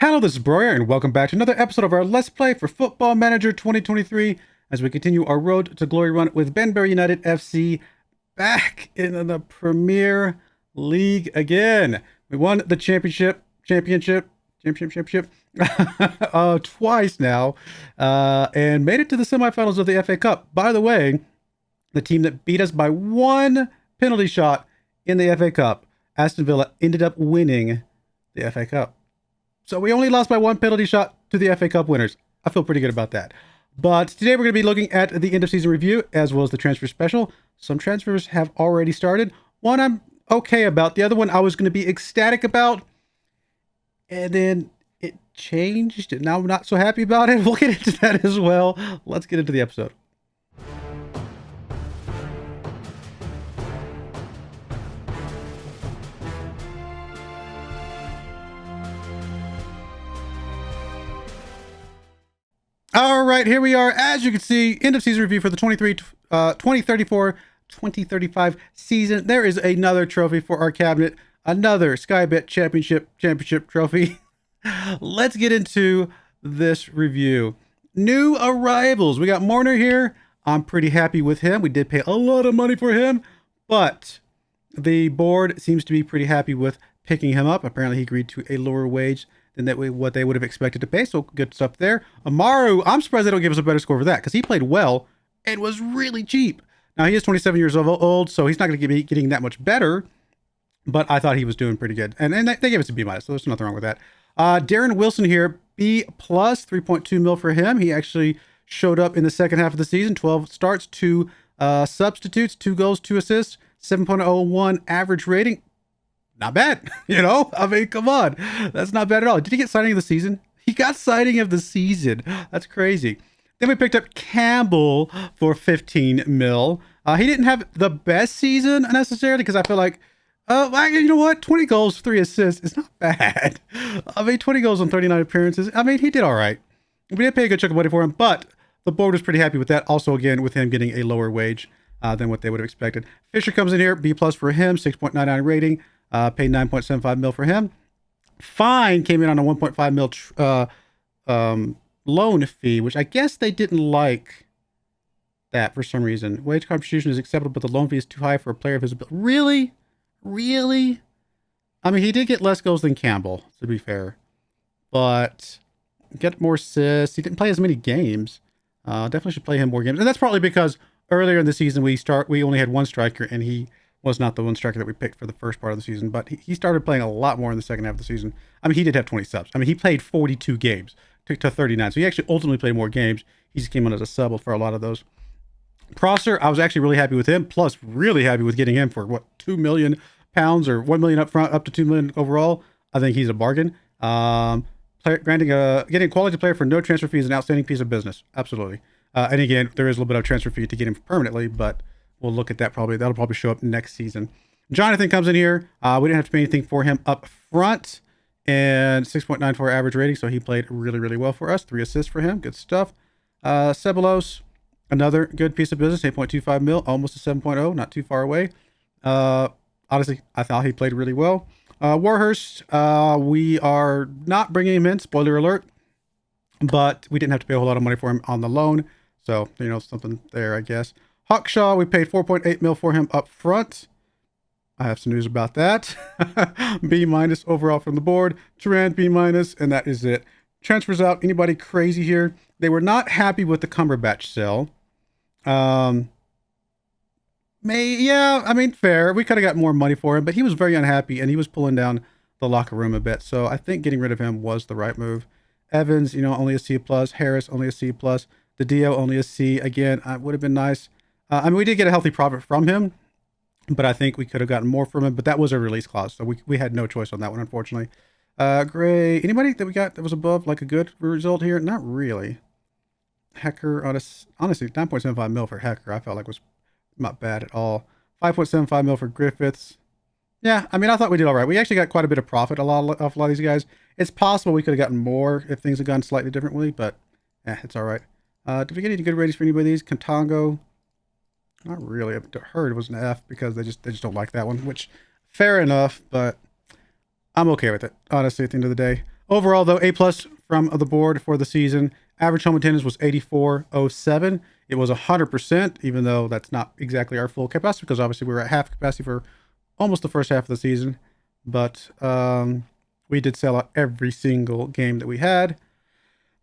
Hello, this is Broyar, and welcome back to another episode of our Let's Play for Football Manager 2023 as we continue our road to glory run with Banbury United F.C. back in the Premier League again. We won the championship twice now, and made it to the semifinals of the FA Cup. By the way, the team that beat us by one penalty shot in the FA Cup, Aston Villa, ended up winning the FA Cup. So we only lost by one penalty shot to the FA Cup winners. I feel pretty good about that. But today we're going to be looking at the end of season review as well as the transfer special. Some transfers have already started. One I'm okay about. The other one I was going to be ecstatic about. And then it changed. And now I'm not so happy about it. We'll get into that as well. Let's get into the episode. All right, here we are. As you can see, end of season review for the 2034-2035 season. There is another trophy for our cabinet, another Skybet Championship trophy. Let's get into this review. New arrivals. We got Marner here. I'm pretty happy with him. We did pay a lot of money for him, but the board seems to be pretty happy with picking him up. Apparently, he agreed to a lower wage than what they would have expected to pay. So good stuff there. Amaru, I'm surprised they don't give us a better score for that because he played well and was really cheap. Now he is 27 years old, so he's not going to be getting that much better. But I thought he was doing pretty good, and they gave us a B minus, so there's nothing wrong with that. Darren Wilson here, B plus, 3.2 mil for him. He actually showed up in the second half of the season. 12 starts, 2 substitutes, 2 goals, 2 assists, 7.01 average rating. Not bad, you know? I mean, come on. That's not bad at all. Did he get signing of the season? He got signing of the season. That's crazy. Then we picked up Campbell for 15 mil. He didn't have the best season necessarily because I feel like, you know what? 20 goals, 3 assists is not bad. I mean, 20 goals on 39 appearances. I mean, he did all right. We did pay a good chunk of money for him, but the board was pretty happy with that. Also, again, with him getting a lower wage than what they would have expected. Fisher comes in here, B plus for him, 6.99 rating. Paid 9.75 mil for him. Fine came in on a 1.5 mil loan fee, which I guess they didn't like that for some reason. Wage contribution is acceptable, but the loan fee is too high for a player of his ability. Really? Really? I mean, he did get less goals than Campbell, to be fair. But get more assists. He didn't play as many games. Definitely should play him more games. And that's probably because earlier in the season we only had one striker, and he was not the one striker that we picked for the first part of the season, but he started playing a lot more in the second half of the season. I mean, he did have 20 subs. I mean, he played 42 games to 39, so he actually ultimately played more games. He just came on as a sub for a lot of those. Prosser, I was actually really happy with him, plus really happy with getting him for, what, £2 million or $1 million up front, up to $2 million overall. I think he's a bargain. Getting a quality player for no transfer fee is an outstanding piece of business. Absolutely. And again, there is a little bit of transfer fee to get him permanently, but we'll look at that probably. That'll probably show up next season. Jonathan comes in here. We didn't have to pay anything for him up front. And 6.94 average rating. So he played really, really well for us. 3 assists for him. Good stuff. Ceballos, another good piece of business. 8.25 mil. Almost a 7.0. Not too far away. Honestly, I thought he played really well. Warhurst, we are not bringing him in. Spoiler alert. But we didn't have to pay a whole lot of money for him on the loan. So, you know, something there, I guess. Hawkshaw, we paid 4.8 mil for him up front. I have some news about that. B minus overall from the board. Turan, B minus, and that is it. Transfers out. Anybody crazy here? They were not happy with the Cumberbatch sell. Yeah, I mean, fair. We could have got more money for him, but he was very unhappy, and he was pulling down the locker room a bit. So I think getting rid of him was the right move. Evans, you know, only a C+. Harris, only a C+. The Dio, only a C. Again, it would have been nice. I mean, we did get a healthy profit from him, but I think we could have gotten more from him. But that was a release clause, so we had no choice on that one, unfortunately. Gray, anybody that we got that was above like a good result here? Not really. Hecker, honestly, 9.75 mil for Hecker, I felt like was not bad at all. 5.75 mil for Griffiths. Yeah, I mean, I thought we did all right. We actually got quite a bit of profit off a lot of these guys. It's possible we could have gotten more if things had gone slightly differently, but it's all right. Did we get any good ratings for anybody of these? Contango. Not really. I heard it was an F because they just don't like that one, which fair enough, but I'm okay with it, honestly, at the end of the day. Overall, though, A plus from the board for the season. Average home attendance was 8407. It was 100%, even though that's not exactly our full capacity, because obviously we were at half capacity for almost the first half of the season. But we did sell out every single game that we had.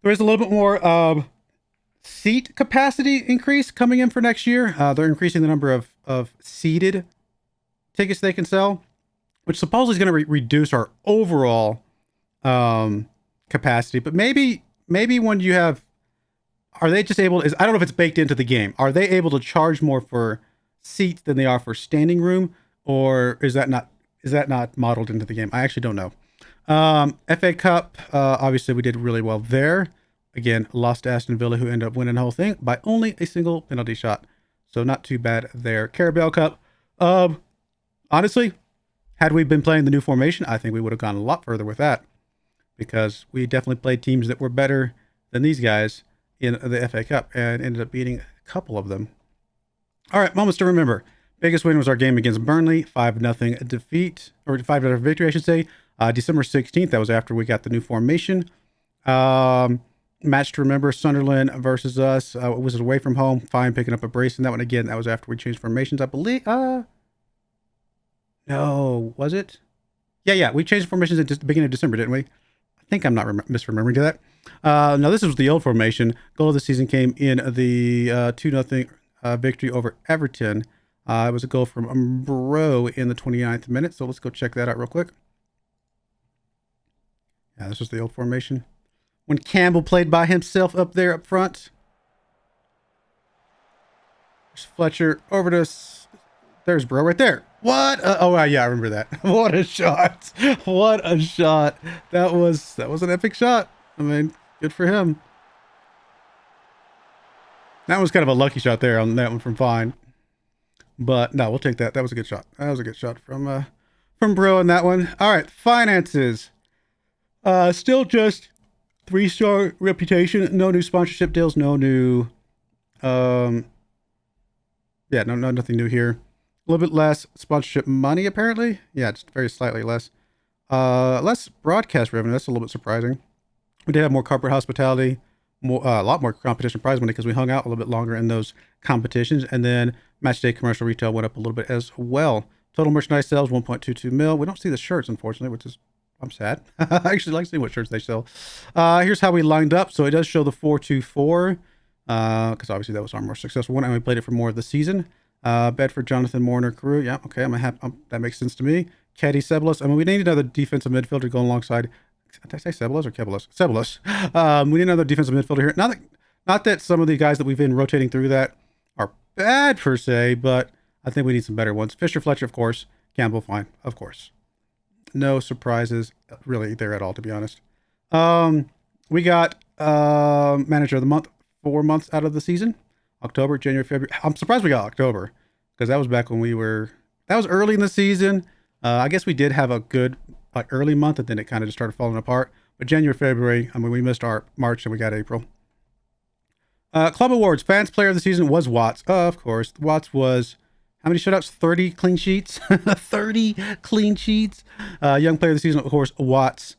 There is a little bit more seat capacity increase coming in for next year. They're increasing the number of seated tickets they can sell, which supposedly is going to reduce our overall capacity. But maybe when you have, are they just able, I don't know if it's baked into the game. Are they able to charge more for seats than they are for standing room? Or is that not modeled into the game? I actually don't know. FA Cup, obviously we did really well there. Again, lost to Aston Villa, who ended up winning the whole thing by only a single penalty shot. So not too bad there. Carabao Cup, honestly, had we been playing the new formation, I think we would have gone a lot further with that, because we definitely played teams that were better than these guys in the FA Cup and ended up beating a couple of them. All right, moments to remember. Biggest win was our game against Burnley, 5-0 defeat, or 5-0 victory, I should say. December 16th, that was after we got the new formation. Match to remember, Sunderland versus us. It was away from home, fine picking up a brace in that one. Again, that was after we changed formations, I believe. No, was it? Yeah, we changed formations at the beginning of December, didn't we? I think I'm not misremembering that. No, this was the old formation. Goal of the season came in the 2-0 victory over Everton. It was a goal from Bro in the 29th minute, so let's go check that out real quick. Yeah, this was the old formation. When Campbell played by himself up there up front. There's Fletcher over to... There's Bro right there. What? Oh, yeah, I remember that. What a shot. What a shot. That was an epic shot. I mean, good for him. That was kind of a lucky shot there on that one from Fine. But no, we'll take that. That was a good shot. That was a good shot from Bro on that one. All right, finances. Still just 3-star reputation. No new sponsorship deals. No new... nothing new here. A little bit less sponsorship money, apparently. Yeah, just very slightly less. Less broadcast revenue. That's a little bit surprising. We did have more corporate hospitality, a lot more competition prize money because we hung out a little bit longer in those competitions. And then match day commercial retail went up a little bit as well. Total merchandise sales, 1.22 mil. We don't see the shirts, unfortunately, which is, I'm sad. I actually like to see what shirts they sell. Here's how we lined up. So it does show the 4-2-4, because obviously that was our more successful one, and we played it for more of the season. Bedford, Jonathan, Mourner, Carew. Yeah, okay, that makes sense to me. Caddy, Ceballos. I mean, we need another defensive midfielder going alongside. Did I say Ceballos or Ceballos? Ceballos. We need another defensive midfielder here. Not that some of the guys that we've been rotating through that are bad per se, but I think we need some better ones. Fisher, Fletcher, of course. Campbell, fine, of course. No surprises really there at all, to be honest. We got manager of the month 4 months out of the season. October, January, February. I'm surprised we got October, because that was back when that was early in the season. I guess we did have a good early month, and then it kind of just started falling apart. But January, February, I mean, we missed our March and we got April. Club awards. Fans player of the season was Watts. Of course. Watts was, how many shutouts? 30 clean sheets. 30 clean sheets. Young player of the season, of course, Watts.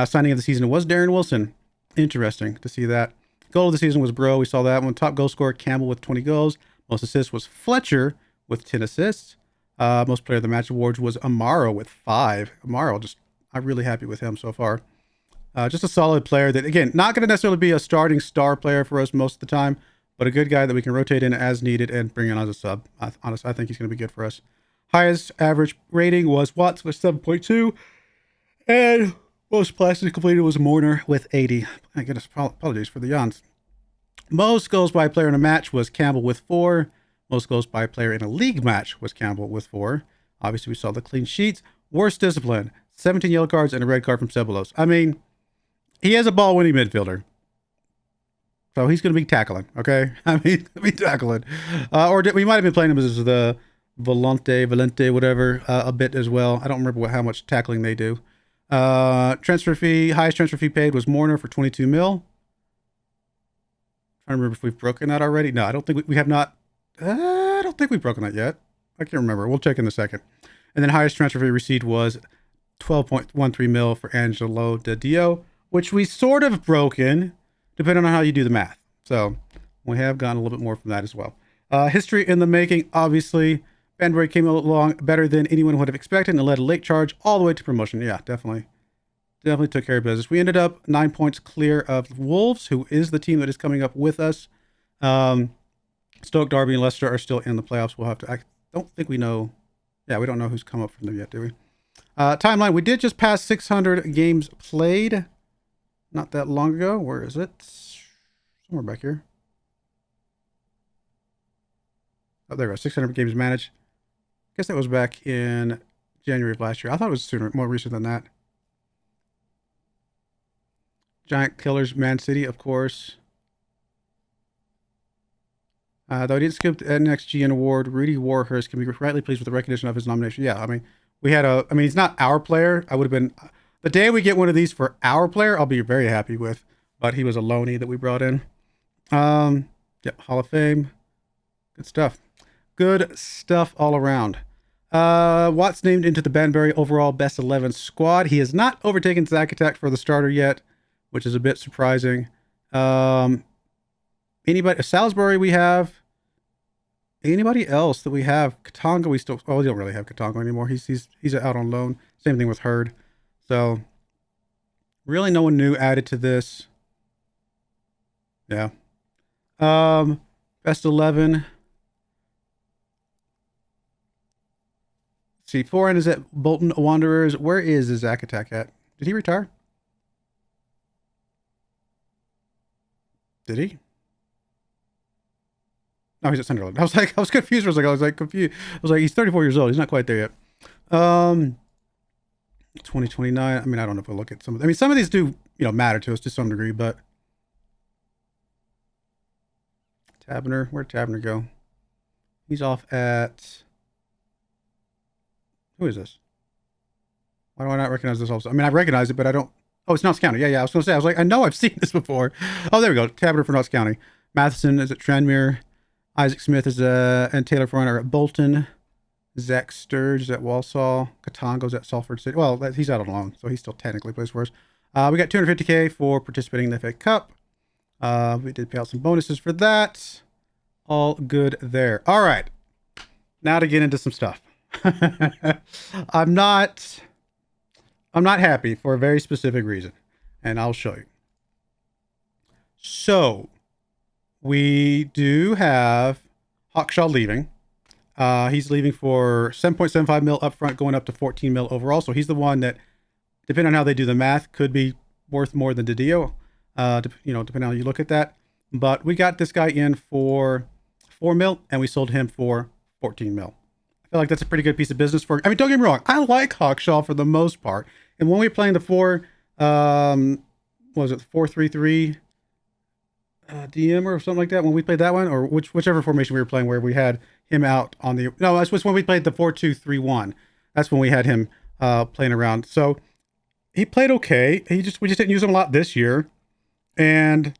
Signing of the season was Darren Wilson. Interesting to see that. Goal of the season was Bro. We saw that one. Top goal scorer, Campbell with 20 goals. Most assists was Fletcher with 10 assists. Most player of the match awards was Amaro with 5. Amaro, I'm really happy with him so far. Just a solid player that, again, not going to necessarily be a starting star player for us most of the time, but a good guy that we can rotate in as needed and bring in as a sub. Honestly, I think he's going to be good for us. Highest average rating was Watts with 7.2. And most passes completed was Mourner with 80. My goodness, apologies for the yawns. Most goals by a player in a match was Campbell with 4. Most goals by a player in a league match was Campbell with 4. Obviously, we saw the clean sheets. Worst discipline, 17 yellow cards and a red card from Ceballos. I mean, he has a ball-winning midfielder. So he's going to be tackling, okay? I mean, he's going to be tackling. We might have been playing him as the Valente, whatever, a bit as well. I don't remember how much tackling they do. Transfer fee, highest transfer fee paid was Mourner for 22 mil. Trying to remember if we've broken that already. No, I don't think we have not. I don't think we've broken that yet. I can't remember. We'll check in a second. And then highest transfer fee received was 12.13 mil for Angelo Di Dio. which we sort of broken, depending on how you do the math. So we have gotten a little bit more from that as well. History in the making, obviously. Banbury came along better than anyone would have expected and led a late charge all the way to promotion. Yeah, definitely took care of business. We ended up 9 points clear of Wolves, who is the team that is coming up with us. Stoke, Derby, and Leicester are still in the playoffs. We'll have to. I don't think we know. Yeah, we don't know who's come up from them yet, do we? Timeline. We did just pass 600 games played not that long ago. Where is it? Somewhere back here. Oh, there we go. 600 games managed. I guess that was back in January of last year. I thought it was sooner, more recent than that. Giant Killers, Man City, of course. Though he didn't skip the NXGN award, Rudy Warhurst can be rightly pleased with the recognition of his nomination. Yeah, I mean, he's not our player. I would have been, the day we get one of these for our player, I'll be very happy with, but he was a loanee that we brought in. Yeah, Hall of Fame. Good stuff. Good stuff all around. Watts named into the Banbury overall best 11 squad. He has not overtaken Zach Attack for the starter yet, which is a bit surprising. Anybody, Salisbury we have. Anybody else that we have? Katanga we still, we don't really have Katanga anymore. He's out on loan. Same thing with Hurd. So really no one new added to this. Yeah. Best 11. See, Foreign is at Bolton Wanderers. Where is the Zach Attack at? Did he retire? Did he? No, he's at Sunderland. I was confused for a second. I was confused. I was like, he's 34 years old. He's not quite there yet. 2029. I mean, I don't know if we'll look at some of them. I mean, some of these do, matter to us to some degree, but Taberner, where'd Taberner go? He's off at, who is this? Why do I not recognize this also? I mean, I recognize it, but I don't. Oh, it's Notts County. Yeah. I was going to say, I know I've seen this before. Oh, there we go. Taberner for Notts County. Matheson is at Tranmere. Isaac Smith is and Taylor Foreign are at Bolton. Zach Sturge is at Walsall. Katongo's at Salford City. Well, he's out on loan, so he still technically plays for us. We got $250K for participating in the FA Cup. We did pay out some bonuses for that. All good there. All right. Now to get into some stuff. I'm not happy for a very specific reason, and I'll show you. So, we do have Hawkshaw leaving. He's leaving for 7.75 mil up front, going up to 14 mil overall. So he's the one that, depending on how they do the math, could be worth more than Didio, depending on how you look at that. But we got this guy in for 4 mil, and we sold him for 14 mil. I feel like that's a pretty good piece of business for. I mean, don't get me wrong. I like Hawkshaw for the most part. And when we were playing the 4-3-3 DM or something like that, when we played that one, or whichever formation we were playing, where we had him out on the, no, that was when we played the 4-2-3-1. That's when we had him playing around. So he played okay. We just didn't use him a lot this year, and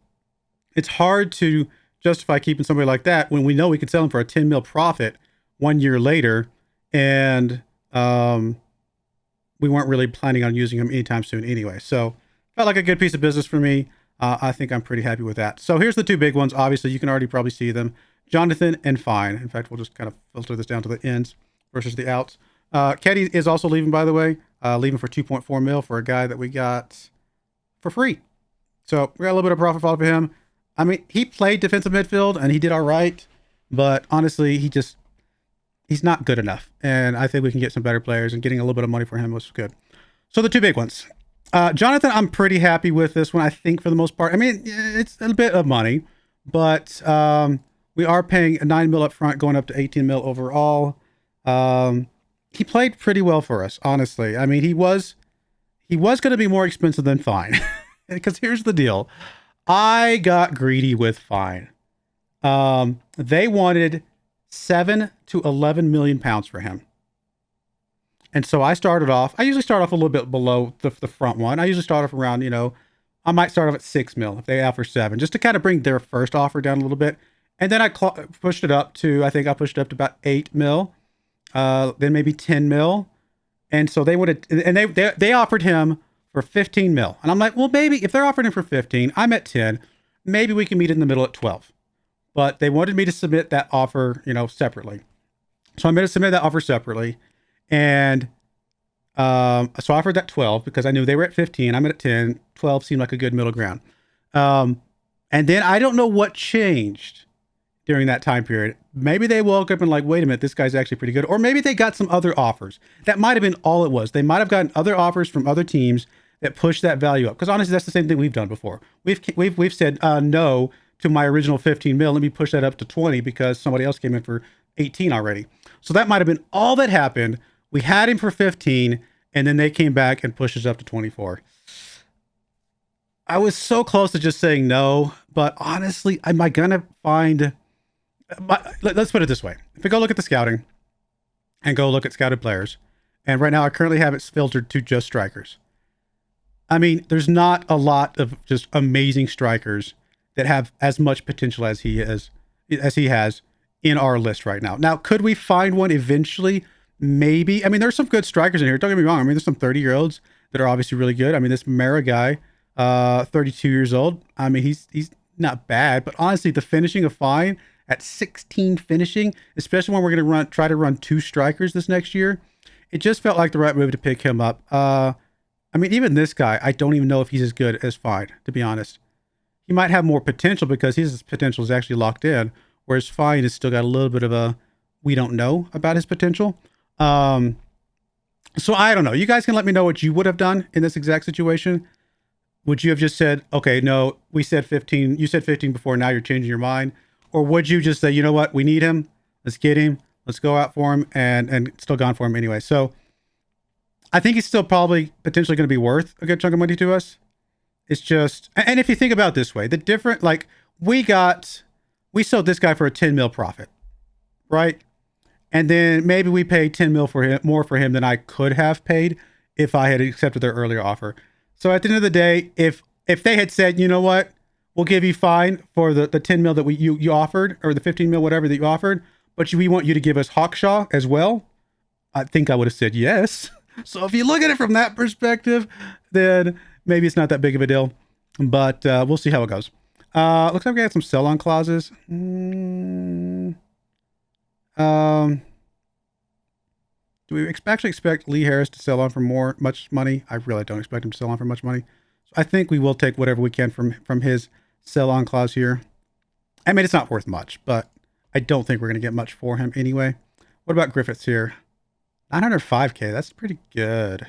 it's hard to justify keeping somebody like that when we know we could sell him for a 10 mil profit 1 year later, and we weren't really planning on using him anytime soon anyway. So felt like a good piece of business for me. I think I'm pretty happy with that. So here's the two big ones. Obviously, you can already probably see them. Jonathan and Fine. In fact, we'll just kind of filter this down to the ins versus the outs. Keddy is also leaving, by the way. Leaving for 2.4 mil for a guy that we got for free. So we got a little bit of profit fall for him. I mean, he played defensive midfield, and he did all right. But honestly, he's not good enough. And I think we can get some better players, and getting a little bit of money for him was good. So the two big ones. Jonathan, I'm pretty happy with this one, I think, for the most part. I mean, it's a bit of money, but we are paying a 9 mil up front, going up to 18 mil overall. He played pretty well for us, honestly. I mean, he was going to be more expensive than Fine. Because here's the deal. I got greedy with Fine. They wanted 7 to 11 million pounds for him. And so I usually start off a little bit below the front one. I usually start off around, I might start off at 6 mil if they offer 7, just to kind of bring their first offer down a little bit. And then I pushed it up to, about 8 mil, then maybe 10 mil. And so they wanted, and they offered him for 15 mil. And I'm like, well, maybe if they're offering him for 15, I'm at 10, maybe we can meet in the middle at 12. But they wanted me to submit that offer, separately. So I'm going to submit that offer separately. And so I offered that 12 because I knew they were at 15. I'm at 10. 12 seemed like a good middle ground. And then I don't know what changed during that time period. Maybe they woke up and like, wait a minute, this guy's actually pretty good. Or maybe they got some other offers. That might have been all it was. They might have gotten other offers from other teams that pushed that value up. Because honestly, that's the same thing we've done before. We've said no to my original 15 mil. Let me push that up to 20 because somebody else came in for 18 already. So that might have been all that happened. We had him for 15, and then they came back and pushed us up to 24. I was so close to just saying no, but honestly, am I gonna find? Let's put it this way: if we go look at the scouting, and go look at scouted players, and right now I currently have it filtered to just strikers. I mean, there's not a lot of just amazing strikers that have as much potential as he has in our list right now. Now, could we find one eventually? Maybe. I mean, there's some good strikers in here. Don't get me wrong. I mean, there's some 30-year-olds that are obviously really good. I mean, this Mara guy, 32 years old. I mean, he's not bad, but honestly, the finishing of fine at 16 finishing, especially when we're going to try to run 2 strikers this next year, it just felt like the right move to pick him up. I mean, even this guy, I don't even know if he's as good as fine, to be honest. He might have more potential because his potential is actually locked in, whereas fine has still got a little bit of a, we don't know about his potential. So I don't know. You guys can let me know what you would have done in this exact situation. Would you have just said, okay, no, we said 15. You said 15 before. Now you're changing your mind. Or would you just say, you know what? We need him. Let's get him. Let's go out for him and still gone for him anyway. So I think he's still probably potentially going to be worth a good chunk of money to us. It's just, and if you think about it this way, the different, like we sold this guy for a 10 mil profit, right? And then maybe we paid 10 mil for him, more for him than I could have paid if I had accepted their earlier offer. So at the end of the day, if they had said, you know what, we'll give you fine for the 10 mil that you offered, or the 15 mil, whatever that you offered, but we want you to give us Hawkshaw as well, I think I would have said yes. So if you look at it from that perspective, then maybe it's not that big of a deal, but we'll see how it goes. Looks like we got some sell-on clauses. Do we actually expect Lee Harris to sell on for much money? I really don't expect him to sell on for much money. So I think we will take whatever we can from his sell-on clause here. I mean, it's not worth much, but I don't think we're going to get much for him anyway. What about Griffiths here? 905K. That's pretty good.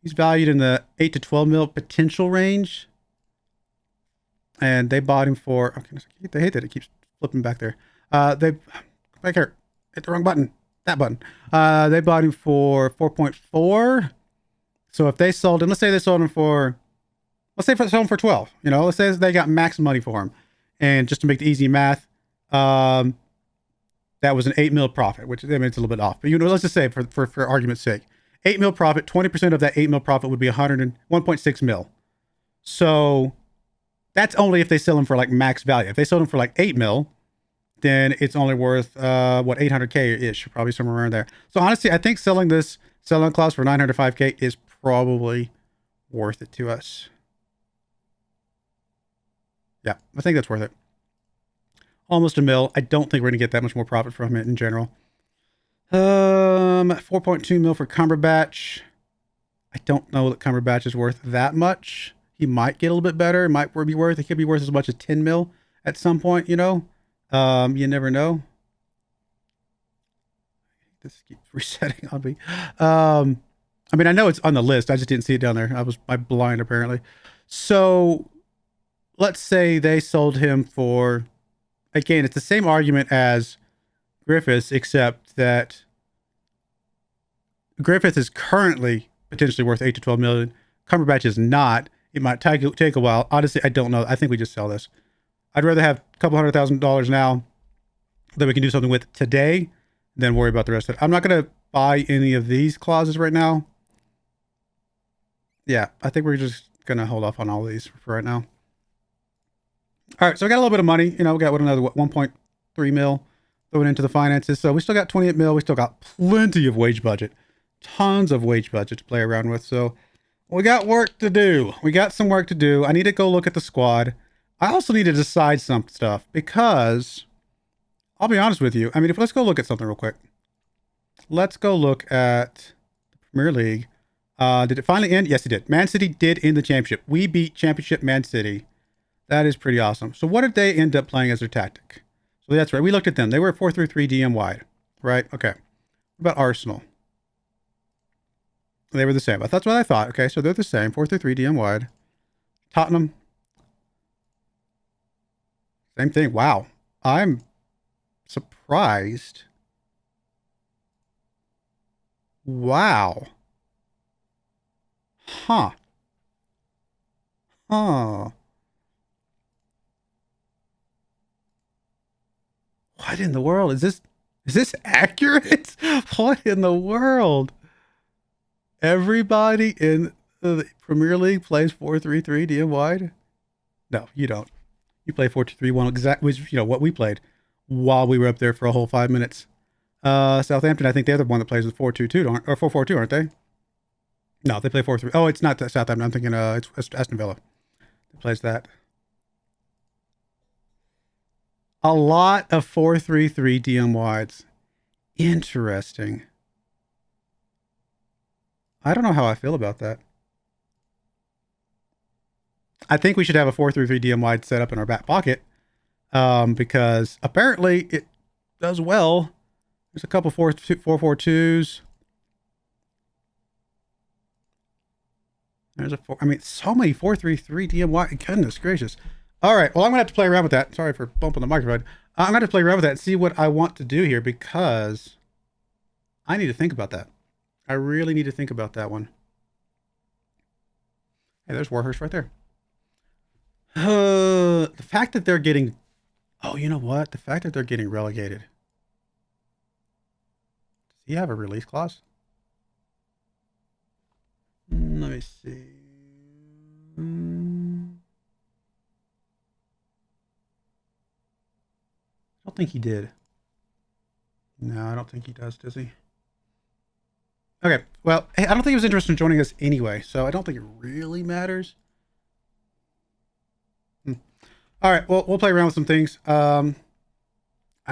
He's valued in the 8 to 12 mil potential range. And they bought him for, okay, I hate that it keeps flipping back there. Back here, hit the wrong button, that button. They bought him for 4.4. So if they sold him, let's say they sold him for, let's say they sold him for 12, let's say they got max money for him. And just to make the easy math, that was an 8 mil profit, which I mean, it's a little bit off, but let's just say for argument's sake, 8 mil profit, 20% of that 8 mil profit would be 1.6 mil. So that's only if they sell them for like max value. If they sold them for like 8 mil, then it's only worth, 800K-ish, probably somewhere around there. So honestly, I think selling this sell-on clause for 905K is probably worth it to us. Yeah, I think that's worth it. Almost a mil. I don't think we're going to get that much more profit from it in general. 4.2 mil for Cumberbatch. I don't know that Cumberbatch is worth that much. He might get a little bit better. It might be worth, it could be worth as much as 10 mil at some point, you never know. This keeps resetting on me. I mean, I know it's on the list. I just didn't see it down there. I'm blind apparently. So let's say they sold him for, again, it's the same argument as Griffiths, except that Griffith is currently potentially worth 8 to 12 million. Cumberbatch is not. It might take a while. Honestly, I don't know. I think we just sell this. I'd rather have a couple $100,000 now that we can do something with today than worry about the rest of it. I'm not going to buy any of these clauses right now. Yeah, I think we're just going to hold off on all these for right now. All right, so we got a little bit of money. We got another 1.3 mil going into the finances. So we still got 28 mil. We still got plenty of wage budget, tons of wage budget to play around with. So We got work to do. We got some work to do. I need to go look at the squad. I also need to decide some stuff because I'll be honest with you. I mean, let's go look at something real quick. Let's go look at the Premier League. Did it finally end? Yes, it did. Man City did end the championship. We beat Championship Man City. That is pretty awesome. So what did they end up playing as their tactic? So that's right. We looked at them. They were 4-3-3 DM wide, right? Okay. What about Arsenal? They were the same. That's what I thought. Okay, so they're the same. 4-3-3 DM wide. Tottenham. Same thing. Wow. I'm surprised. Wow. Huh. Huh. What in the world? Is this accurate? What in the world? Everybody in the Premier League plays 4-3-3 DM wide? No, you don't. You play 4-2-3-1 exactly, which what we played while we were up there for a whole 5 minutes. Southampton, I think they're the one that plays with 4-2-2, or 4-4-2, aren't they? No, they play 4-3. Oh, it's not Southampton. I'm thinking it's Aston Villa that plays that. A lot of 4-3-3 DM wides. Interesting. I don't know how I feel about that. I think we should have a 4-3-3 DM wide set up in our back pocket because apparently it does well. There's a couple 4-4-2s. There's so many 4-3-3 DM wide. Goodness gracious. All right. Well, I'm going to have to play around with that. Sorry for bumping the microphone. I'm going to play around with that and see what I want to do here because I need to think about that. I really need to think about that one. Hey, there's Warhurst right there. The fact that they're getting... Oh, you know what? The fact that they're getting relegated. Does he have a release clause? Let me see. I don't think he did. No, I don't think he does he? Okay, well, hey, I don't think he was interested in joining us anyway, so I don't think it really matters. All right, well, we'll play around with some things. I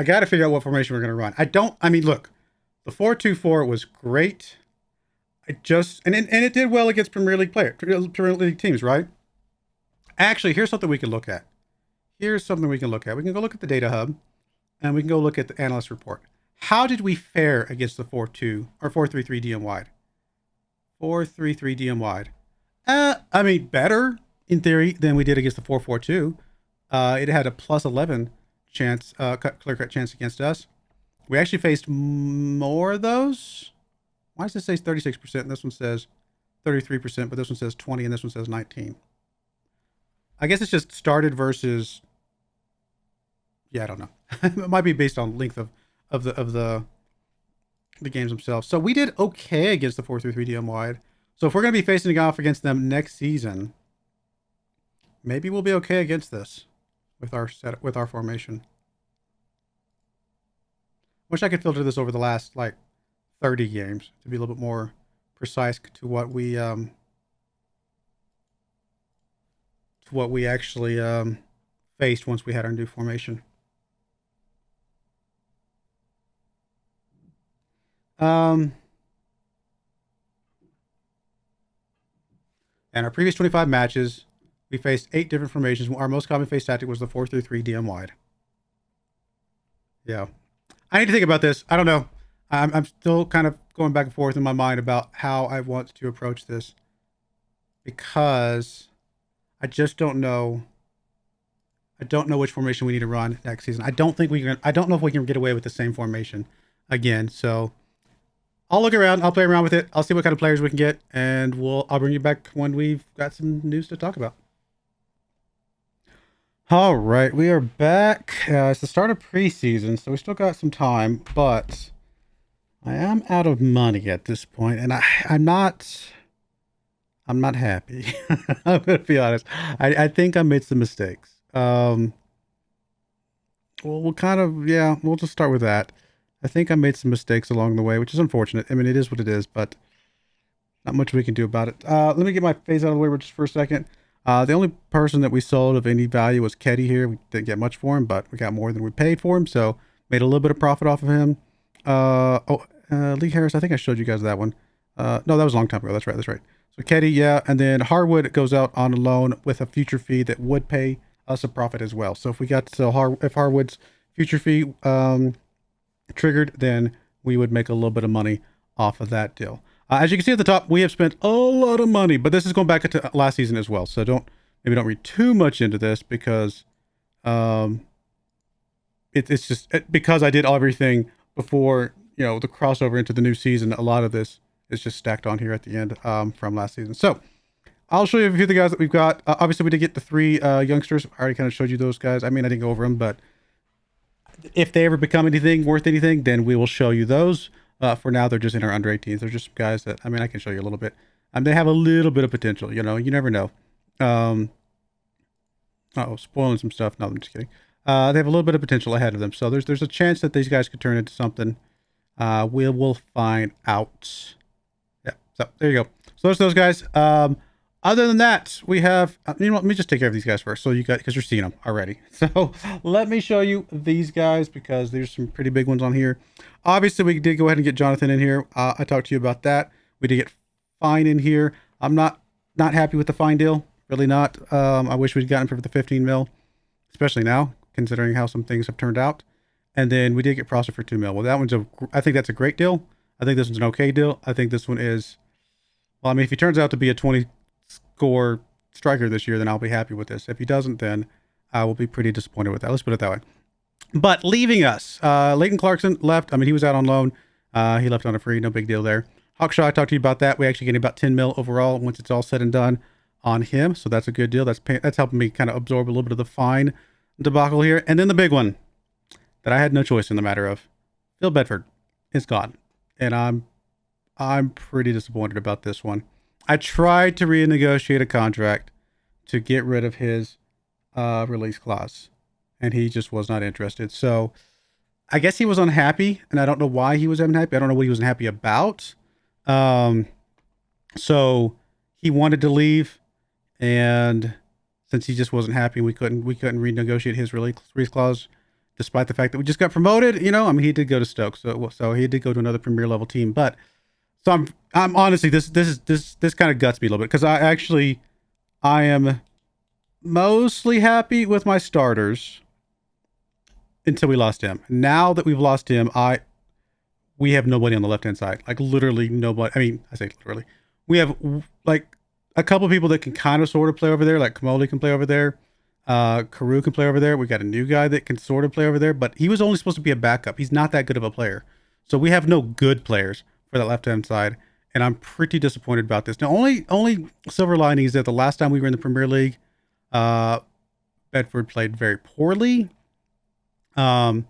got to figure out what formation we're going to run. Look, the 4-2-4 was great. And it did well against Premier League Premier League teams, right? Actually, here's something we can look at. We can go look at the data hub, and we can go look at the analyst report. How did we fare against the 4-2 or 4-3-3 DM wide? 4-3-3 DM wide. Better in theory than we did against the 4-4-2. It had a plus 11 chance, clear cut chance against us. We actually faced more of those. Why does this say 36%? And this one says 33%, but this one says 20 and this one says 19. I guess it's just started versus. Yeah, I don't know. It might be based on length of the games themselves. So we did okay against the 4-3-3 DM wide. So if we're going to be facing off against them next season, maybe we'll be okay against this with our formation. Wish I could filter this over the last 30 games to be a little bit more precise to what we actually faced once we had our new formation. And our previous 25 matches, we faced 8 different formations. Our most common face tactic was the 4-3-3 DM wide. Yeah. I need to think about this. I don't know. I'm still kind of going back and forth in my mind about how I want to approach this because I just don't know. I don't know which formation we need to run next season. I don't know if we can get away with the same formation again. So I'll look around. I'll play around with it. I'll see what kind of players we can get, and I'll bring you back when we've got some news to talk about. All right, we are back. It's the start of preseason, so we still got some time, but I am out of money at this point, and I'm not happy. I'm gonna be honest. I think I made some mistakes. We'll just start with that. I think I made some mistakes along the way, which is unfortunate. I mean, it is what it is, but Not much we can do about it. Let me get my phase out of the way just for a second. The only person that we sold of any value was Keddy here. We didn't get much for him, but we got more than we paid for him, so made a little bit of profit off of him. Lee Harris, I think I showed you guys that one. No, that was a long time ago. That's right. So Keddy, yeah, and then Harwood goes out on a loan with a future fee that would pay us a profit as well. So if we got to sell if Harwood's future fee triggered, then we would make a little bit of money off of that deal. As you can see at the top, we have spent a lot of money, but this is going back into last season as well. So maybe don't read too much into this because it's just because I did everything before, the crossover into the new season. A lot of this is just stacked on here at the end from last season. So I'll show you a few of the guys that we've got. Obviously, we did get the 3 youngsters. I already kind of showed you those guys. I mean, I didn't go over them, but if they ever become anything worth anything, then we will show you those. For now, they're just in our under 18s. They're just guys that, I mean, I can show you a little bit. They have a little bit of potential, you never know. Spoiling some stuff. No, I'm just kidding. They have a little bit of potential ahead of them. So there's a chance that these guys could turn into something. We will find out. Yeah, so there you go. So there's those guys. Other than that, we have, let me just take care of these guys first. So because you're seeing them already. So let me show you these guys because there's some pretty big ones on here. Obviously, we did go ahead and get Jonathan in here. I talked to you about that. We did get Fine in here. I'm not happy with the Fine deal. Really not. I wish we'd gotten for the 15 mil, especially now, considering how some things have turned out. And then we did get Prosser for 2 mil. Well, that one's I think that's a great deal. I think this one's an okay deal. I think this one is, well, I mean, if he turns out to be a 20 score striker this year, then I'll be happy with this. If he doesn't, then I will be pretty disappointed with that. Let's put it that way. But leaving us, Leighton Clarkson left. I mean, he was out on loan. He left on a free. No big deal there. Hawkshaw, I talked to you about that. We actually get about 10 mil overall once it's all said and done on him. So that's a good deal. That's helping me kind of absorb a little bit of the Fine debacle here. And then the big one that I had no choice in the matter of, Phil Bedford is gone. And I'm pretty disappointed about this one. I tried to renegotiate a contract to get rid of his release clause, and he just was not interested. So I guess he was unhappy, and I don't know why he was unhappy. I don't know what he was unhappy about. So he wanted to leave, and since he just wasn't happy, we couldn't renegotiate his release clause, despite the fact that we just got promoted. I mean, he did go to Stoke, so he did go to another Premier level team. But so I'm honestly, this kind of guts me a little bit because I am mostly happy with my starters until we lost him. Now that we've lost him, we have nobody on the left hand side, like literally nobody. I mean, I say literally, we have like a couple of people that can kind of sort of play over there, like Kamoli can play over there. Carew can play over there. We got a new guy that can sort of play over there, but he was only supposed to be a backup. He's not that good of a player. So we have no good players for that left-hand side, and I'm pretty disappointed about this. Now, only silver lining is that the last time we were in the Premier League, Bedford played very poorly. And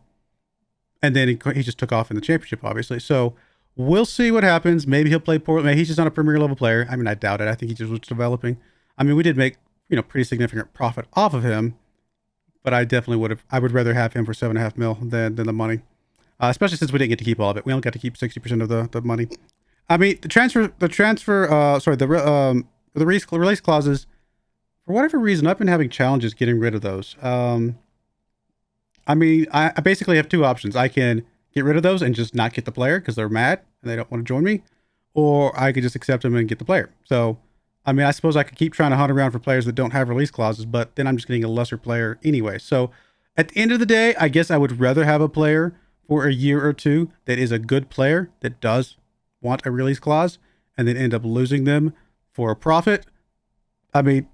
then he just took off in the championship, obviously. So we'll see what happens. Maybe he'll play poorly. Maybe he's just not a Premier level player. I mean, I doubt it. I think he just was developing. I mean, we did make pretty significant profit off of him, but I would rather have him for 7.5 mil than the money, especially since we didn't get to keep all of it. We only got to keep 60% of the money. I mean, the release clauses, for whatever reason, I've been having challenges getting rid of those. I mean, I basically have 2 options. I can get rid of those and just not get the player because they're mad and they don't want to join me, or I could just accept them and get the player. So I mean, I suppose I could keep trying to hunt around for players that don't have release clauses, but then I'm just getting a lesser player anyway. So at the end of the day, I guess I would rather have a player for a year or 2 that is a good player that does want a release clause and then end up losing them for a profit. I mean,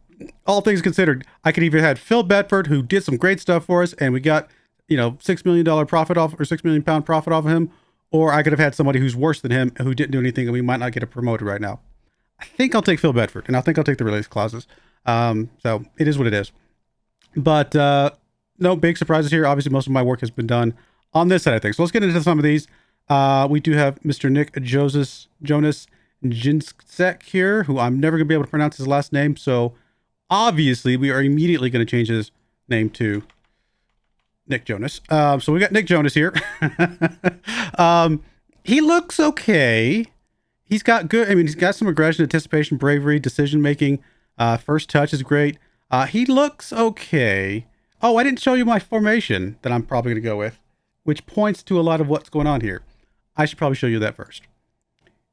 all things considered, I could either have Phil Bedford, who did some great stuff for us, and we got, $6 million profit off, or £6 million profit off of him, or I could have had somebody who's worse than him who didn't do anything and we might not get a promoted right now. I think I'll take Phil Bedford, and I think I'll take the release clauses. So it is what it is. But no big surprises here. Obviously, most of my work has been done on this side of things. So let's get into some of these. We do have Mr. Nick Jonas Jinsek here, who I'm never going to be able to pronounce his last name. So obviously, we are immediately going to change his name to Nick Jonas. So we got Nick Jonas here. He looks okay. he's got good. I mean, he's got some aggression, anticipation, bravery, decision making. First touch is great. He looks okay. Oh, I didn't show you my formation that I'm probably going to go with, which points to a lot of what's going on here. I should probably show you that first.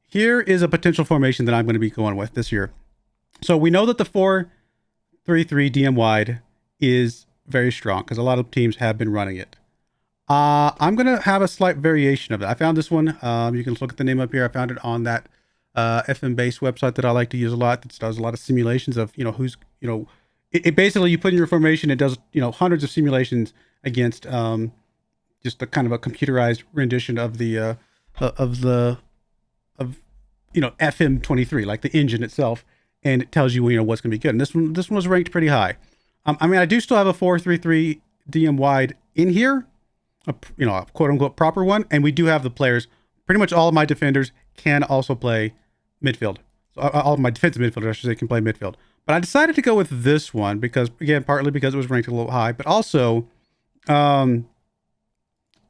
Here is a potential formation that I'm going to be going with this year. So we know that the 4-3-3 DM wide is very strong because a lot of teams have been running it. I'm going to have a slight variation of it. I found this one. You can look at the name up here. I found it on that FM base website that I like to use a lot. That does a lot of simulations of, who's, it basically, you put in your formation, it does, hundreds of simulations against just a kind of a computerized rendition of the FM23, like the engine itself, and it tells you, what's going to be good. And this one was ranked pretty high. I do still have a 4-3-3 DM wide in here, a quote unquote proper one, and we do have the players. Pretty much all of my defenders can also play midfield. So all of my defensive midfielders, I should say, can play midfield. But I decided to go with this one because, again, partly because it was ranked a little high, but also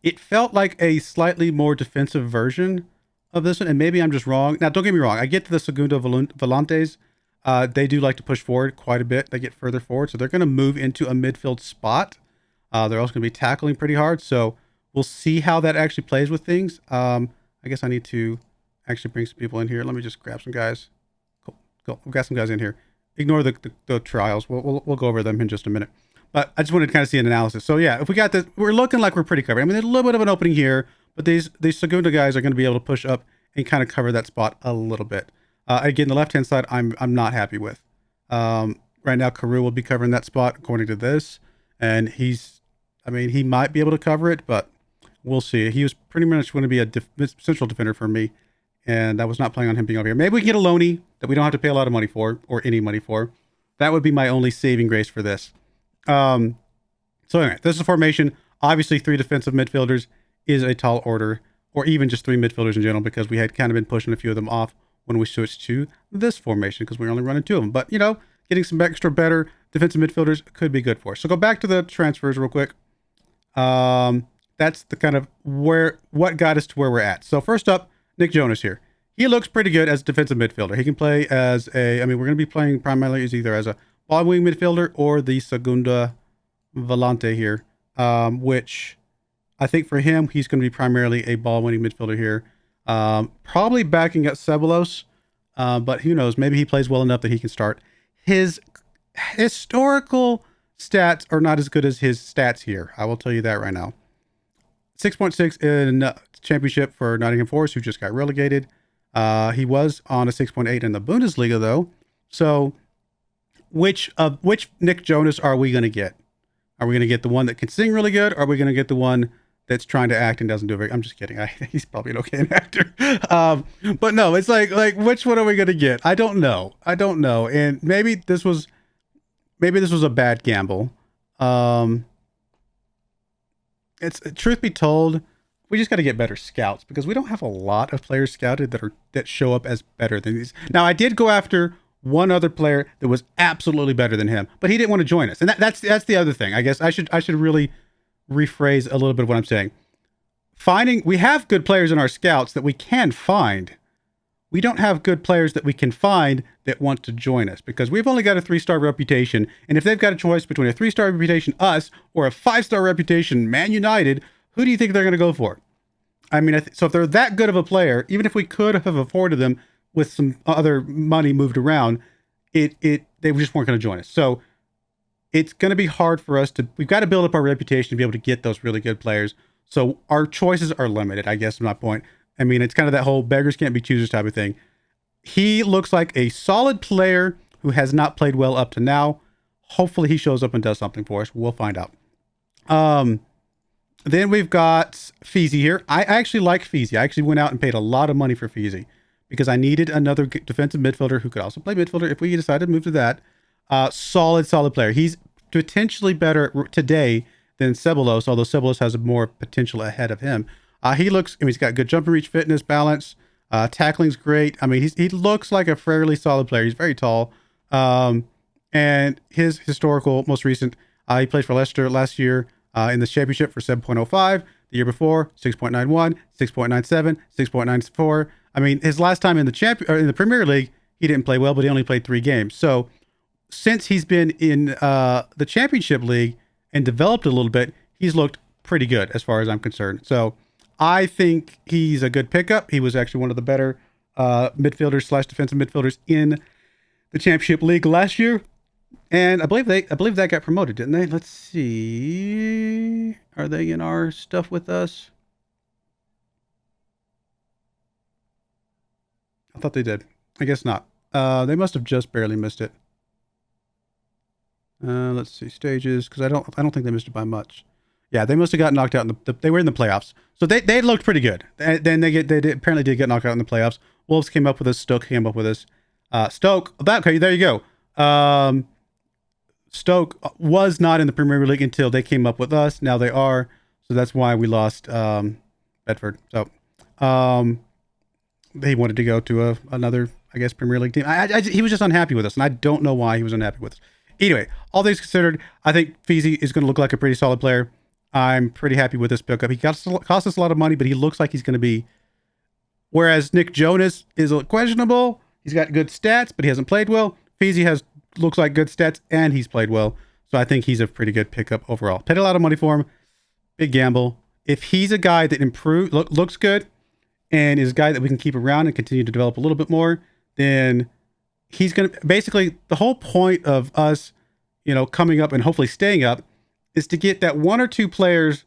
it felt like a slightly more defensive version of this one, and maybe I'm just wrong. Now, don't get me wrong. I get to the Segunda Volantes. They do like to push forward quite a bit. They get further forward, so they're going to move into a midfield spot. They're also going to be tackling pretty hard, so we'll see how that actually plays with things. I guess I need to actually bring some people in here. Let me just grab some guys. Cool. We've got some guys in here. Ignore the trials. We'll go over them in just a minute. But I just wanted to kind of see an analysis. So yeah, if we got this, we're looking like we're pretty covered. I mean, there's a little bit of an opening here, but these Segunda guys are going to be able to push up and kind of cover that spot a little bit. Again, the left-hand side, I'm not happy with. Right now, Carew will be covering that spot according to this, and he might be able to cover it, but we'll see. He was pretty much going to be a central defender for me, and I was not planning on him being over here. Maybe we can get a loanee that we don't have to pay a lot of money for, or any money for. That would be my only saving grace for this. So anyway, this is a formation. Obviously, 3 defensive midfielders is a tall order, or even just 3 midfielders in general, because we had kind of been pushing a few of them off when we switched to this formation, because we were only running 2 of them. But, getting some extra better defensive midfielders could be good for us. So go back to the transfers real quick. That's the kind of what got us to where we're at. So first up, Nick Jonas here. He looks pretty good as a defensive midfielder. He can play as we're going to be playing primarily as either as a ball wing midfielder or the Segunda Volante here, which I think for him, he's going to be primarily a ball winning midfielder here. Probably backing up Ceballos, but who knows? Maybe he plays well enough that he can start. His historical stats are not as good as his stats here. I will tell you that right now. 6.6 in championship for Nottingham Forest, who just got relegated. He was on a 6.8 in the Bundesliga, though. So which Nick Jonas are we going to get? Are we going to get the one that can sing really good? Or are we going to get the one that's trying to act and doesn't do it very... I'm just kidding. He's probably an okay actor. But no, it's like which one are we going to get? I don't know. And maybe this was a bad gamble. It's truth be told, we just got to get better scouts because we don't have a lot of players scouted that show up as better than these. Now, I did go after one other player that was absolutely better than him, but he didn't want to join us. And that's the other thing. I guess I should really rephrase a little bit of what I'm saying. We have good players in our scouts that we can find. We don't have good players that we can find that want to join us because we've only got a 3-star reputation. And if they've got a choice between a 3-star reputation, us, or a 5-star reputation, Man United, who do you think they're going to go for? I mean, so if they're that good of a player, even if we could have afforded them with some other money moved around, they just weren't going to join us. So it's going to be hard for us we've got to build up our reputation to be able to get those really good players. So our choices are limited, I guess is my point. I mean, it's kind of that whole beggars can't be choosers type of thing. He looks like a solid player who has not played well up to now. Hopefully he shows up and does something for us. We'll find out. Then we've got Feezy here. I actually like Feezy. I actually went out and paid a lot of money for Feezy because I needed another defensive midfielder who could also play midfielder if we decided to move to that. Solid player. He's potentially better today than Ceballos, although Ceballos has more potential ahead of him. He's got good jump and reach, fitness, balance. Tackling's great. I mean, he looks like a fairly solid player. He's very tall. And his historical, most recent, he played for Leicester last year in the championship for 7.05. The year before, 6.91, 6.97, 6.94. I mean, his last time in the Premier League, he didn't play well, but he only played 3 games. So since he's been in the Championship League and developed a little bit, he's looked pretty good as far as I'm concerned. So I think he's a good pickup. He was actually one of the better midfielders / defensive midfielders in the Championship League last year. And I believe that got promoted, didn't they? Let's see. Are they in our stuff with us? I thought they did. I guess not. They must have just barely missed it. Let's see stages, because I don't think they missed it by much. Yeah, they must have got knocked out they were in the playoffs, so they looked pretty good. Then apparently did get knocked out in the playoffs. Wolves came up with us. Stoke came up with us. Stoke. Okay, there you go. Stoke was not in the Premier League until they came up with us. Now they are, so that's why we lost Bedford. So they wanted to go to another, I guess, Premier League team. He was just unhappy with us, and I don't know why he was unhappy with us. Anyway, all things considered, I think Feezy is going to look like a pretty solid player. I'm pretty happy with this pickup. He cost us a lot of money, but he looks like he's going to be. Whereas Nick Jonas is questionable. He's got good stats, but he hasn't played well. Feezy looks like good stats, and he's played well. So I think he's a pretty good pickup overall. Paid a lot of money for him. Big gamble. If he's a guy that looks good, and is a guy that we can keep around and continue to develop a little bit more, then he's going to basically, the whole point of us, coming up and hopefully staying up is to get that 1 or 2 players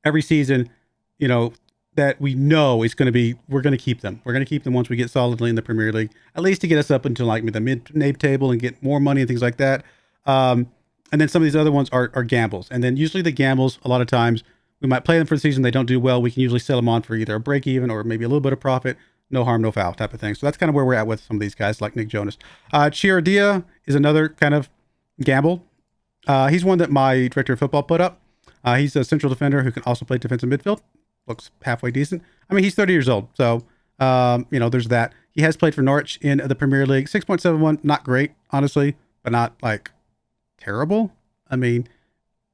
every season, that we know is going to be, we're going to keep them. We're going to keep them once we get solidly in the Premier League, at least to get us up into like the mid table and get more money and things like that. And then some of these other ones are gambles. And then usually the gambles, a lot of times, we might play them for the season. They don't do well. We can usually sell them on for either a break even or maybe a little bit of profit. No harm, no foul type of thing. So that's kind of where we're at with some of these guys like Nick Jonas. Chiardia is another kind of gamble. He's one that my director of football put up. He's a central defender who can also play defensive midfield. Looks halfway decent. I mean, he's 30 years old. So, there's that. He has played for Norwich in the Premier League. 6.71, not great, honestly, but not like terrible. I mean,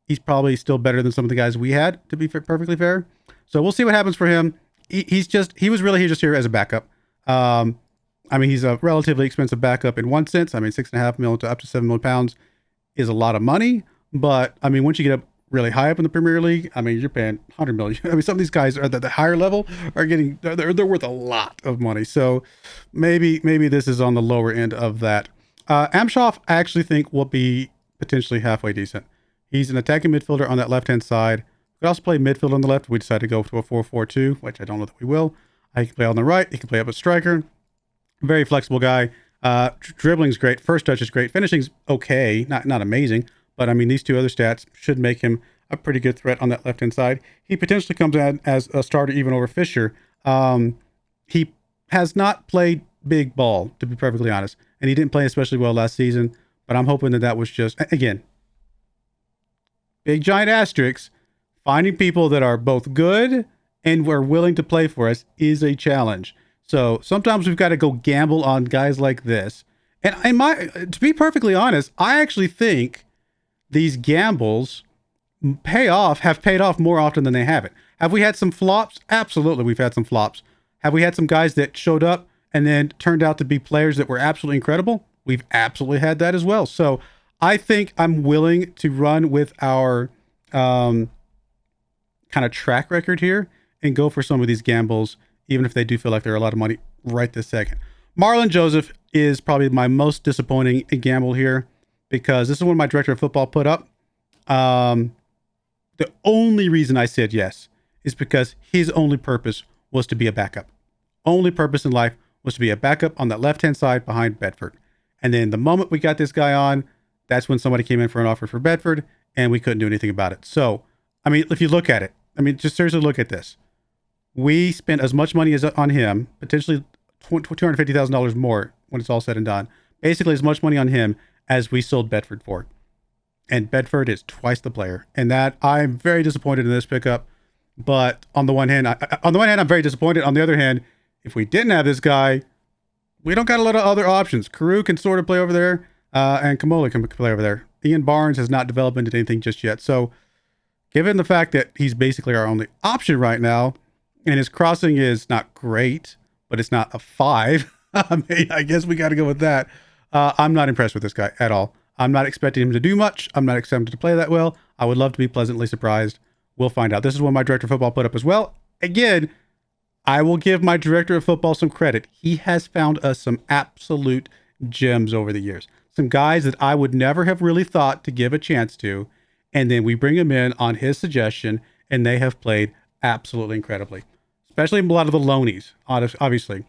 he's probably still better than some of the guys we had, to be perfectly fair. So we'll see what happens for him. He was really just here as a backup. I mean, he's a relatively expensive backup in one sense. I mean, $6.5 million to up to £7 million is a lot of money. But I mean, once you get up really high up in the Premier League, I mean, you're paying $100 million. I mean, some of these guys are at the higher level are they're worth a lot of money. So maybe this is on the lower end of that. Amshoff, I actually think will be potentially halfway decent. He's an attacking midfielder on that left-hand side. We could also play midfield on the left. We decide to go to a 4-4-2, which I don't know that we will. He can play on the right. He can play up a striker. Very flexible guy. Dribbling's great. First touch is great. Finishing's okay. Not amazing. But I mean, these 2 other stats should make him a pretty good threat on that left-hand side. He potentially comes in as a starter even over Fisher. He has not played big ball, to be perfectly honest. And he didn't play especially well last season. But I'm hoping that was just, again, big giant asterisks. Finding people that are both good and were willing to play for us is a challenge. So sometimes we've got to go gamble on guys like this. And to be perfectly honest, I actually think these gambles have paid off more often than they haven't. Have we had some flops? Absolutely, we've had some flops. Have we had some guys that showed up and then turned out to be players that were absolutely incredible? We've absolutely had that as well. So I think I'm willing to run with our kind of track record here and go for some of these gambles, even if they do feel like they're a lot of money right this second. Marlon Joseph is probably my most disappointing gamble here because this is one my director of football put up. The only reason I said yes is because his only purpose was to be a backup. Only purpose in life was to be a backup on that left-hand side behind Bedford. And then the moment we got this guy on, that's when somebody came in for an offer for Bedford, and we couldn't do anything about it. So, I mean, if you look at it, just seriously look at this. We spent as much money on him, potentially $250,000 more when it's all said and done. Basically, as much money on him as we sold Bedford for. And Bedford is twice the player. And that I'm very disappointed in this pickup. But on the one hand, I'm very disappointed. On the other hand, if we didn't have this guy, we don't got a lot of other options. Carew can sort of play over there, and Kamola can play over there. Ian Barnes has not developed into anything just yet. So, given the fact that he's basically our only option right now, and his crossing is not great, but it's not a 5. I mean, I guess we got to go with that. I'm not impressed with this guy at all. I'm not expecting him to do much. I'm not expecting him to play that well. I would love to be pleasantly surprised. We'll find out. This is what my director of football put up as well. Again, I will give my director of football some credit. He has found us some absolute gems over the years. Some guys that I would never have really thought to give a chance to. And then we bring them in on his suggestion, and they have played absolutely incredibly. Especially a lot of the loanies, obviously.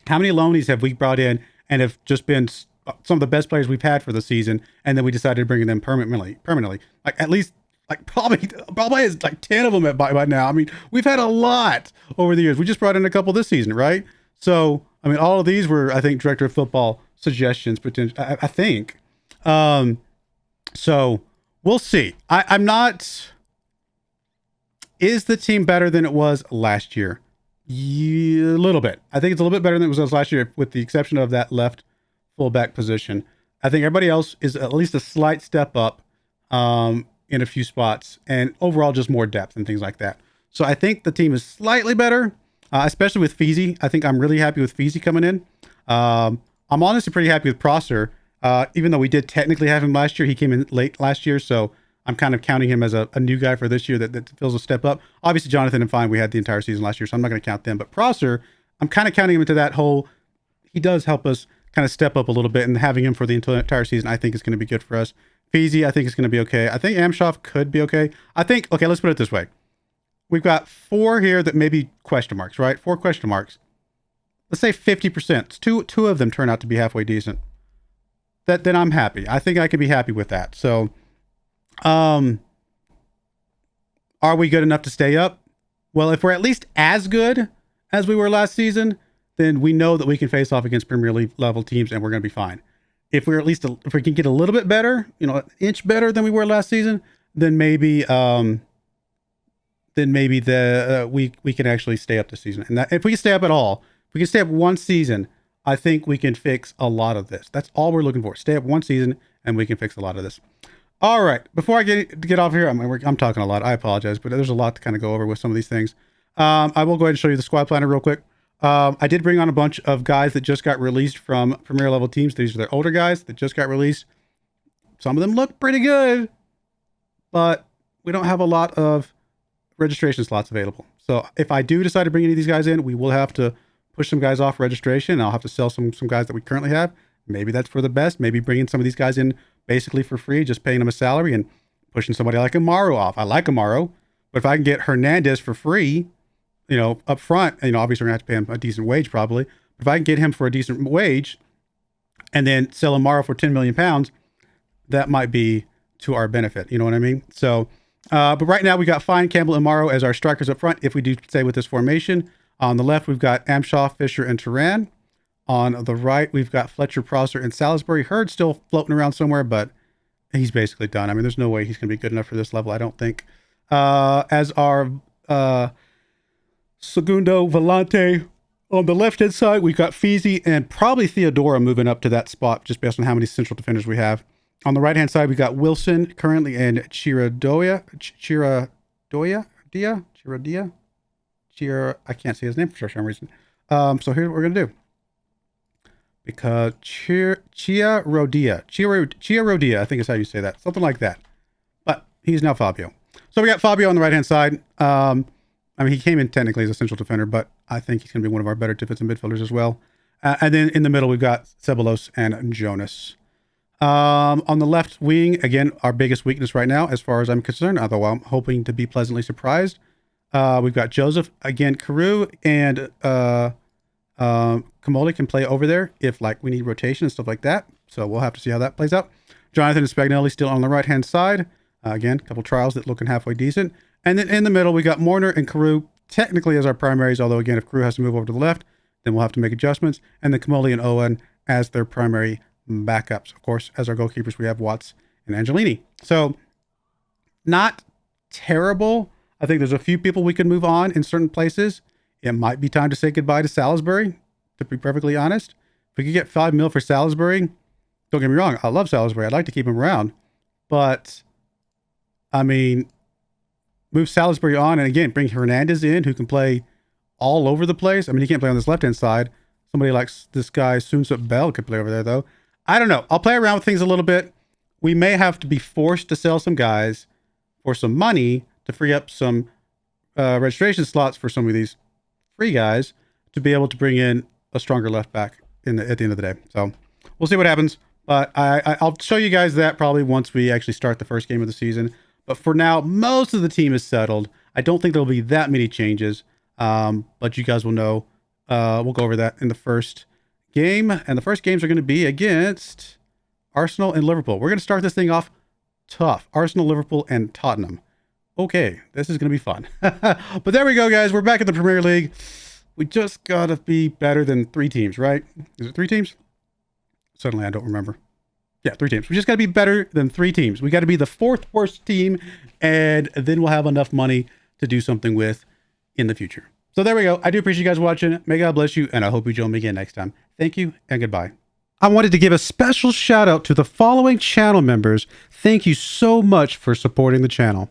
How many loanies have we brought in and have just been some of the best players we've had for the season, and then we decided to bring them permanently? Like at least probably is like 10 of them by now. I mean, we've had a lot over the years. We just brought in a couple this season, right? So, I mean, all of these were, I think, director of football suggestions, I think. So we'll see. I'm not. Is the team better than it was last year? Yeah, a little bit. I think it's a little bit better than it was last year, with the exception of that left fullback position. I think everybody else is at least a slight step up in a few spots, and overall just more depth and things like that. So I think the team is slightly better, especially with Feezy. I think I'm really happy with Feezy coming in. I'm honestly pretty happy with Prosser, even though we did technically have him last year. He came in late last year, so I'm kind of counting him as a new guy for this year that feels a step up. Obviously, Jonathan and Fine, we had the entire season last year, so I'm not going to count them. But Prosser, I'm kind of counting him into that whole, he does help us kind of step up a little bit, and having him for the entire season, I think is going to be good for us. Feezy, I think is going to be okay. I think Amshoff could be okay. Okay, let's put it this way. We've got 4 here that may be question marks, right? 4 question marks. Let's say 50%. Two of them turn out to be halfway decent. Then I'm happy. I think I could be happy with that. So, are we good enough to stay up? Well, if we're at least as good as we were last season, then we know that we can face off against Premier League level teams, and we're going to be fine. If we're if we can get a little bit better, an inch better than we were last season, then maybe we can actually stay up this season. And if we can stay up at all, if we can stay up one season, I think we can fix a lot of this. That's all we're looking for. Stay up one season, and we can fix a lot of this. All right. Before I get off here, I'm talking a lot. I apologize, but there's a lot to kind of go over with some of these things. I will go ahead and show you the squad planner real quick. I did bring on a bunch of guys that just got released from Premier level teams. These are their older guys that just got released. Some of them look pretty good, but we don't have a lot of registration slots available. So if I do decide to bring any of these guys in, we will have to push some guys off registration. I'll have to sell some guys that we currently have. Maybe that's for the best. Maybe bringing some of these guys in basically for free, just paying them a salary and pushing somebody like Amaro off. I like Amaro, but if I can get Hernandez for free, up front, obviously we're gonna have to pay him a decent wage probably. But if I can get him for a decent wage and then sell Amaro for 10 million pounds, that might be to our benefit. You know what I mean? So, but right now we got Fine, Campbell, and Amaro as our strikers up front. If we do stay with this formation, on the left, we've got Amshaw, Fisher, and Turan. On the right, we've got Fletcher, Prosser, and Salisbury. Hurd's still floating around somewhere, but he's basically done. I mean, there's no way he's going to be good enough for this level, I don't think. As our Segundo Volante on the left-hand side, we've got Feezy and probably Theodora moving up to that spot, just based on how many central defenders we have. On the right-hand side, we got Wilson currently and Chiradoya. I can't say his name for some reason. So here's what we're going to do. Because Chia Rodia, I think is how you say that. Something like that. But he's now Fabio. So we got Fabio on the right-hand side. He came in technically as a central defender, but I think he's going to be one of our better defensive midfielders as well. And then in the middle, we've got Ceballos and Jonas. On the left wing, again, our biggest weakness right now, as far as I'm concerned, although I'm hoping to be pleasantly surprised. We've got Joseph, again, Carew, and Kamoli can play over there if we need rotation and stuff like that. So we'll have to see how that plays out. Jonathan and Spagnelli still on the right-hand side. Again, a couple trials that looking halfway decent. And then in the middle, we got Morner and Carew technically as our primaries, although again, if Carew has to move over to the left, then we'll have to make adjustments. And then Kamoli and Owen as their primary backups. Of course, as our goalkeepers, we have Watts and Angelini. So not terrible. I think there's a few people we can move on in certain places. It might be time to say goodbye to Salisbury, to be perfectly honest. If we could get $5 million for Salisbury, don't get me wrong, I love Salisbury. I'd like to keep him around. But, move Salisbury on and again, bring Hernandez in who can play all over the place. I mean, he can't play on this left-hand side. Somebody like this guy, Soonsup Bell, could play over there, though. I don't know. I'll play around with things a little bit. We may have to be forced to sell some guys for some money to free up some registration slots for some of these free guys to be able to bring in a stronger left back at the end of the day. So we'll see what happens. But I'll show you guys that probably once we actually start the first game of the season. But for now, most of the team is settled. I don't think there'll be that many changes. But you guys will know. We'll go over that in the first game. And the first games are going to be against Arsenal and Liverpool. We're going to start this thing off tough. Arsenal, Liverpool, and Tottenham. Okay, this is going to be fun. But there we go, guys. We're back in the Premier League. We just got to be better than 3 teams, right? Is it 3 teams? Suddenly, I don't remember. Yeah, 3 teams. We just got to be better than 3 teams. We got to be the 4th worst team, and then we'll have enough money to do something with in the future. So there we go. I do appreciate you guys watching. May God bless you, and I hope you join me again next time. Thank you, and goodbye. I wanted to give a special shout out to the following channel members. Thank you so much for supporting the channel.